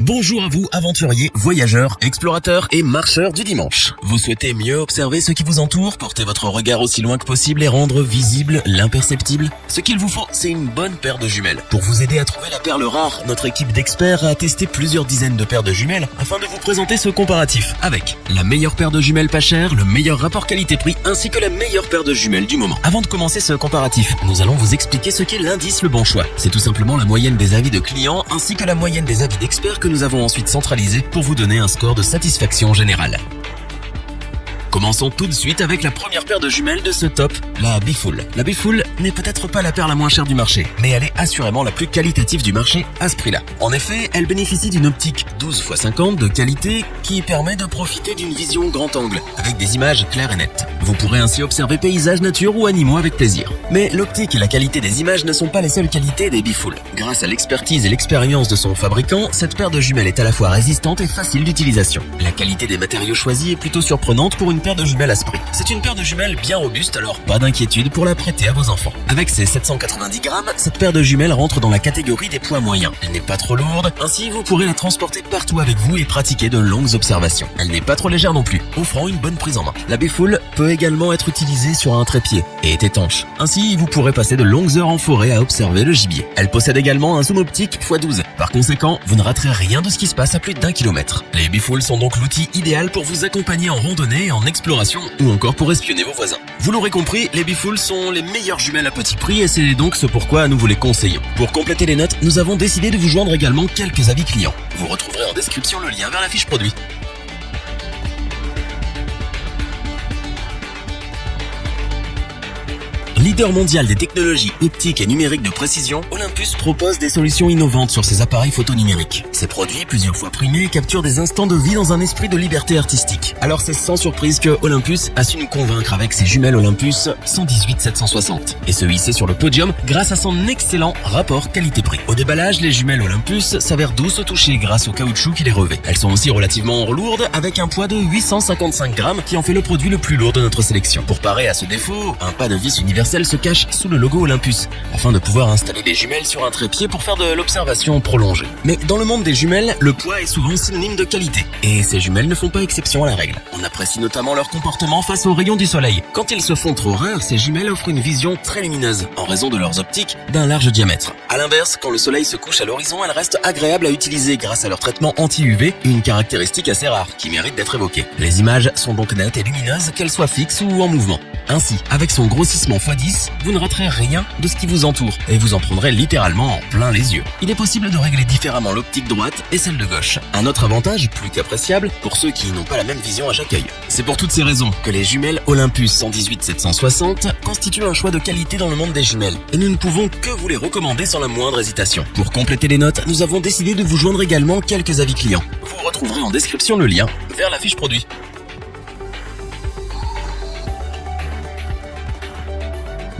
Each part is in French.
Bonjour à vous, aventuriers, voyageurs, explorateurs et marcheurs du dimanche. Vous souhaitez mieux observer ce qui vous entoure, porter votre regard aussi loin que possible et rendre visible l'imperceptible? Ce qu'il vous faut, c'est une bonne paire de jumelles. Pour vous aider à trouver la perle rare, notre équipe d'experts a testé plusieurs dizaines de paires de jumelles afin de vous présenter ce comparatif avec la meilleure paire de jumelles pas chère, le meilleur rapport qualité-prix ainsi que la meilleure paire de jumelles du moment. Avant de commencer ce comparatif, nous allons vous expliquer ce qu'est l'indice Le Bon Choix. C'est tout simplement la moyenne des avis de clients ainsi que la moyenne des avis d'experts que nous avons ensuite centralisé pour vous donner un score de satisfaction générale. Commençons tout de suite avec la première paire de jumelles de ce top, la Bifool. La Bifool n'est peut-être pas la paire la moins chère du marché, mais elle est assurément la plus qualitative du marché à ce prix-là. En effet, elle bénéficie d'une optique 12x50 de qualité qui permet de profiter d'une vision grand angle, avec des images claires et nettes. Vous pourrez ainsi observer paysages, nature ou animaux avec plaisir. Mais l'optique et la qualité des images ne sont pas les seules qualités des Bifool. Grâce à l'expertise et l'expérience de son fabricant, cette paire de jumelles est à la fois résistante et facile d'utilisation. La qualité des matériaux choisis est plutôt surprenante pour une paire de jumelles à ce prix. C'est une paire de jumelles bien robuste, alors pas d'inquiétude pour la prêter à vos enfants. Avec ses 790 grammes, cette paire de jumelles rentre dans la catégorie des poids moyens. Elle n'est pas trop lourde, ainsi vous pourrez la transporter partout avec vous et pratiquer de longues observations. Elle n'est pas trop légère non plus, offrant une bonne prise en main. La Bifool peut également être utilisée sur un trépied et est étanche. Ainsi, vous pourrez passer de longues heures en forêt à observer le gibier. Elle possède également un zoom optique x12. Par conséquent, vous ne raterez rien de ce qui se passe à plus d'1 km. Les Bifool sont donc l'outil idéal pour vous accompagner en randonnée et en exploration ou encore pour espionner vos voisins. Vous l'aurez compris, les Bifool sont les meilleures jumelles à petit prix et c'est donc ce pourquoi nous vous les conseillons. Pour compléter les notes, nous avons décidé de vous joindre également quelques avis clients. Vous retrouverez en description le lien vers la fiche produit. Leader mondial des technologies optiques et numériques de précision, Olympus propose des solutions innovantes sur ses appareils photo numériques. Ces produits, plusieurs fois primés, capturent des instants de vie dans un esprit de liberté artistique. Alors c'est sans surprise que Olympus a su nous convaincre avec ses jumelles Olympus 118-760 et se hisser sur le podium grâce à son excellent rapport qualité-prix. Au déballage, les jumelles Olympus s'avèrent douces au toucher grâce au caoutchouc qui les revêt. Elles sont aussi relativement lourdes avec un poids de 855 grammes qui en fait le produit le plus lourd de notre sélection. Pour parer à ce défaut, un pas de vis universel se cache sous le logo Olympus, afin de pouvoir installer des jumelles sur un trépied pour faire de l'observation prolongée. Mais dans le monde des jumelles, le poids est souvent synonyme de qualité, et ces jumelles ne font pas exception à la règle. On apprécie notamment leur comportement face aux rayons du soleil. Quand ils se font trop rares, ces jumelles offrent une vision très lumineuse, en raison de leurs optiques d'un large diamètre. A l'inverse, quand le soleil se couche à l'horizon, elles restent agréables à utiliser grâce à leur traitement anti-UV, une caractéristique assez rare, qui mérite d'être évoquée. Les images sont donc nettes et lumineuses, qu'elles soient fixes ou en mouvement. Ainsi, avec son grossissement x10, vous ne raterez rien de ce qui vous entoure et vous en prendrez littéralement en plein les yeux. Il est possible de régler différemment l'optique droite et celle de gauche. Un autre avantage, plus qu'appréciable, pour ceux qui n'ont pas la même vision à chaque œil. C'est pour toutes ces raisons que les jumelles Olympus 118-760 constituent un choix de qualité dans le monde des jumelles et nous ne pouvons que vous les recommander sans la moindre hésitation. Pour compléter les notes, nous avons décidé de vous joindre également quelques avis clients. Vous retrouverez en description le lien vers la fiche produit.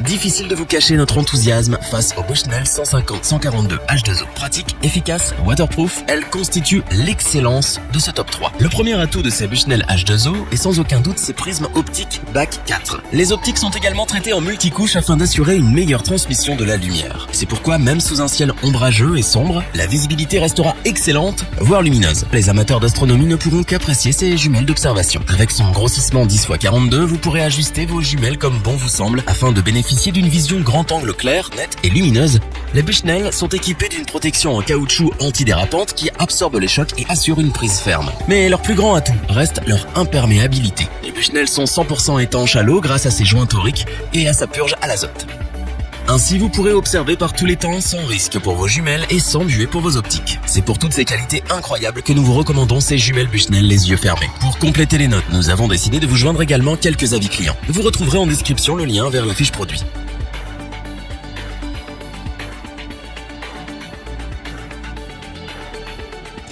Difficile de vous cacher notre enthousiasme face au Bushnell 150-142 H2O. Pratique, efficace, waterproof, elle constitue l'excellence de ce top 3. Le premier atout de ces Bushnell H2O est sans aucun doute ses prismes optiques BAC 4. Les optiques sont également traitées en multicouche afin d'assurer une meilleure transmission de la lumière. C'est pourquoi même sous un ciel ombrageux et sombre, la visibilité restera excellente, voire lumineuse. Les amateurs d'astronomie ne pourront qu'apprécier ces jumelles d'observation. Avec son grossissement 10x42, vous pourrez ajuster vos jumelles comme bon vous semble afin de bénéficier d'une vision grand angle claire, nette et lumineuse. Les Bushnell sont équipés d'une protection en caoutchouc antidérapante qui absorbe les chocs et assure une prise ferme. Mais leur plus grand atout reste leur imperméabilité. Les Bushnell sont 100% étanches à l'eau grâce à ses joints toriques et à sa purge à l'azote. Ainsi, vous pourrez observer par tous les temps sans risque pour vos jumelles et sans buée pour vos optiques. C'est pour toutes ces qualités incroyables que nous vous recommandons ces jumelles Bushnell les yeux fermés. Pour compléter les notes, nous avons décidé de vous joindre également quelques avis clients. Vous retrouverez en description le lien vers la fiche produit.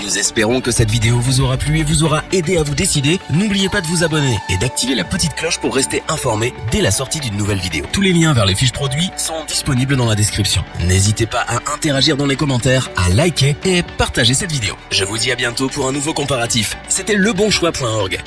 Nous espérons que cette vidéo vous aura plu et vous aura aidé à vous décider. N'oubliez pas de vous abonner et d'activer la petite cloche pour rester informé dès la sortie d'une nouvelle vidéo. Tous les liens vers les fiches produits sont disponibles dans la description. N'hésitez pas à interagir dans les commentaires, à liker et partager cette vidéo. Je vous dis à bientôt pour un nouveau comparatif. C'était lebonchoix.org.